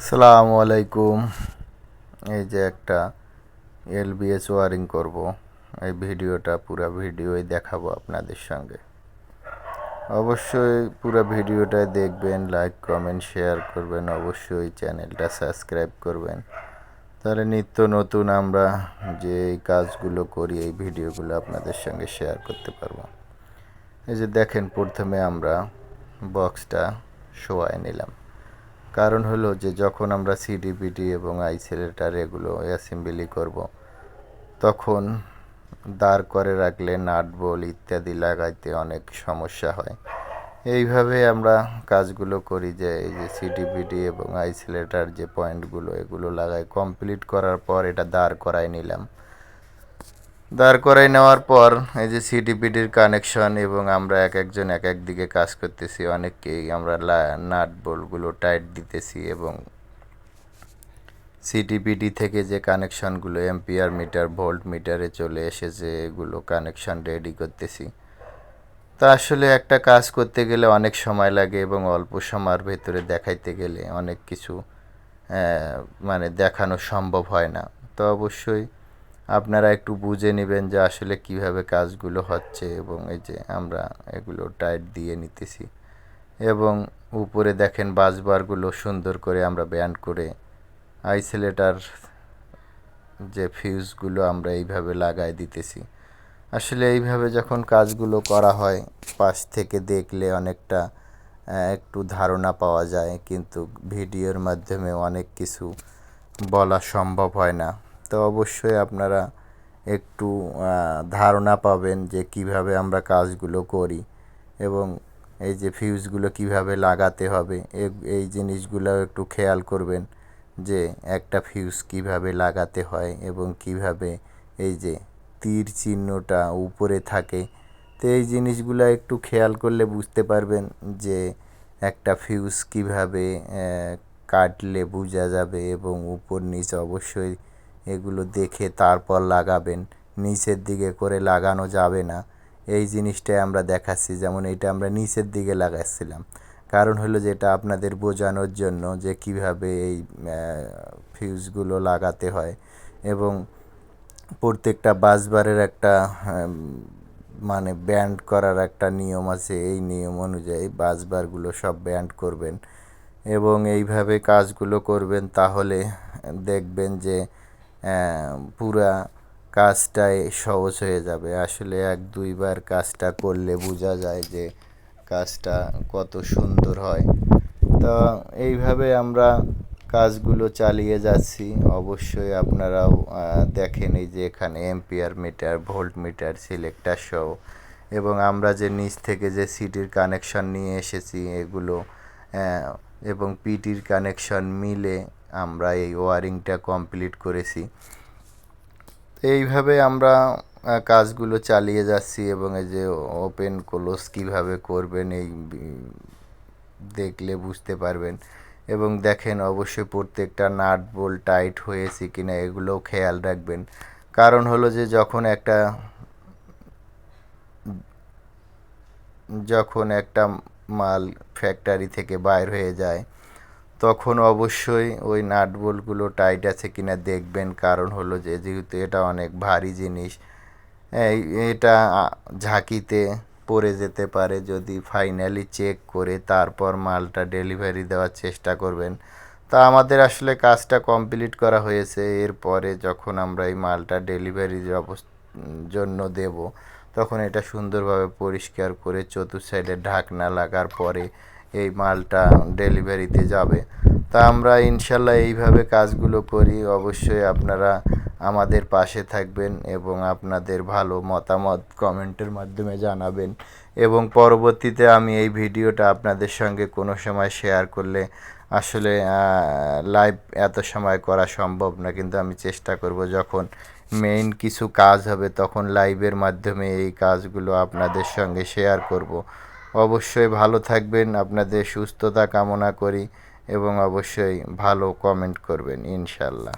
আসসালামু আলাইকুম। এই যে একটা এলবিএস ওয়ারিং করব, এই ভিডিওটা পুরো ভিডিওই দেখাবো আপনাদের সঙ্গে। অবশ্যই পুরো ভিডিওটা দেখবেন, লাইক কমেন্ট শেয়ার করবেন, অবশ্যই চ্যানেলটা সাবস্ক্রাইব করবেন। তাহলে নিত্য নতুন আমরা যে এই কাজগুলো করি এই ভিডিওগুলো আপনাদের সঙ্গে শেয়ার করতে পারবো। এই যে দেখেন, প্রথমে আমরা বক্সটা শোয়াই নিলাম। কারণ হলো যে যখন আমরা সিডিপিটি এবং আইসোলেটর এগুলো অ্যাসেম্বলি করব, তখন দাঁড় করে রাখলে নাট বল ইত্যাদি লাগাইতে অনেক সমস্যা হয়। এইভাবে আমরা কাজগুলো করি যে এই যে সিডিপিটি এবং আইসোলেটর যে পয়েন্টগুলো এগুলো লাগাই কমপ্লিট করার পর এটা দাঁড় করাই নিলাম। দাঁড় করাই নেওয়ার পর এই যে সিডিপিটির কানেকশন এবং আমরা এক একজন এক এক দিকে কাজ করতেছি, অনেককেই আমরা নাট বোল্টগুলো টাইট দিতেছি এবং সিডিপিটি থেকে যে কানেকশনগুলো এম্পিয়ার মিটার ভোল্ট মিটারে চলে এসেছে এগুলো কানেকশন রেডি করতেছি। তা আসলে একটা কাজ করতে গেলে অনেক সময় লাগে এবং অল্প সময়ের ভেতরে দেখাইতে গেলে অনেক কিছু মানে দেখানো সম্ভব হয় না। তো অবশ্যই আপনারা একটু বুঝে নেবেন যে আসলে কিভাবে কাজগুলো হচ্ছে এবং এই যে আমরা এগুলো টাইট দিয়ে নিতেছি এবং উপরে দেখেন বাসবারগুলো সুন্দর করে আমরা ব্যান্ড করে আইসোলেটর যে ফিউজগুলো আমরা এইভাবে লাগাই দিতেছি। আসলে এইভাবে যখন কাজগুলো করা হয় পাশ থেকে দেখলে অনেকটা একটু ধারণা পাওয়া যায়, কিন্তু ভিডিওর মাধ্যমে অনেক কিছু বলা সম্ভব হয় না। তো অবশ্যই আপনারা একটু ধারণা পাবেন যে কিভাবে আমরা কাজগুলো করি এবং এই যে ফিউজগুলো কিভাবে লাগাতে হবে এই জিনিসগুলো একটু খেয়াল করবেন যে একটা ফিউজ কিভাবে লাগাতে হয় এবং কিভাবে এই যে তীর চিহ্নটা উপরে থাকে। তো এই জিনিসগুলো একটু খেয়াল করলে বুঝতে পারবেন যে একটা ফিউজ কিভাবে কাটলে বোঝা যাবে এবং উপর নিচ অবশ্যই এগুলো দেখে তারপর লাগাবেন। নিচের দিকে করে লাগানো যাবে না, এই জিনিসটাই আমরা দেখাচ্ছি। যেমন এটা আমরা নিচের দিকে লাগাচ্ছিলাম, কারণ হলো যে এটা আপনাদের বোঝানোর জন্য যে কিভাবে এই ফিউজগুলো লাগাতে হয় এবং প্রত্যেকটা বাসবারের একটা মানে ব্যান্ড করার একটা নিয়ম আছে। এই নিয়ম অনুযায়ী বাসবারগুলো সব ব্যান্ড করবেন এবং এইভাবে কাজগুলো করবেন, তাহলে দেখবেন যে পুরা কাজটাই সহজ হয়ে যাবে। আসলে এক দুইবার কাজটা করলে বোঝা যায় যে কাজটা কত সুন্দর হয়। তো এইভাবে আমরা কাজগুলো চালিয়ে যাচ্ছি। অবশ্যই আপনারাও দেখেন এই যে এখানে ampere metre volt metre selector সহ এবং আমরা যে নিচ থেকে যে সিটির কানেকশন নিয়ে এসেছি এগুলো এবং পিটির কানেকশন মিলে আমরা এই ওয়ারিংটা কমপ্লিট করেছি। এইভাবে আমরা কাজগুলো চালিয়ে যাচ্ছি এবং এই যে ওপেন ক্লোজ কীভাবে করবেন এই দেখলে বুঝতে পারবেন এবং দেখেন অবশ্যই প্রত্যেকটা নাট বোল্ট টাইট হয়েছে কিনা এগুলোও খেয়াল রাখবেন। কারণ হলো যে যখন একটা মাল ফ্যাক্টরি থেকে বাইর হয়ে যায় তখন অবশ্যই ওই নাট বোল্টগুলো টাইট আছে কিনা দেখবেন। কারণ হলো যে যেহেতু এটা অনেক ভারী জিনিস, এটা ঝাঁকিতে পড়ে যেতে পারে। যদি ফাইনালি চেক করে তারপর মালটা ডেলিভারি দেওয়ার চেষ্টা করবেন। তা আমাদের আসলে কাজটা কমপ্লিট করা হয়েছে। এরপরে যখন আমরা এই মালটা ডেলিভারির জন্য দেব, তখন এটা সুন্দরভাবে পরিষ্কার করে চতুর সাইডে ঢাকনা লাগার পরে এই মালটা ডেলিভারিতে যাবে। তা আমরা ইনশাল্লাহ এইভাবে কাজগুলো করি। অবশ্যই আপনারা আমাদের পাশে থাকবেন এবং আপনাদের ভালো মতামত কমেন্টের মাধ্যমে জানাবেন এবং পরবর্তীতে আমি এই ভিডিওটা আপনাদের সঙ্গে কোনো সময় শেয়ার করলে আসলে লাইভ এত সময় করা সম্ভব না, কিন্তু আমি চেষ্টা করব যখন মেইন কিছু কাজ হবে তখন লাইভের মাধ্যমে এই কাজগুলো আপনাদের সঙ্গে শেয়ার করব। অবশ্যই ভালো থাকবেন, আপনাদের সুস্থতা কামনা করি এবং অবশ্যই ভালো কমেন্ট করবেন ইনশাল্লাহ।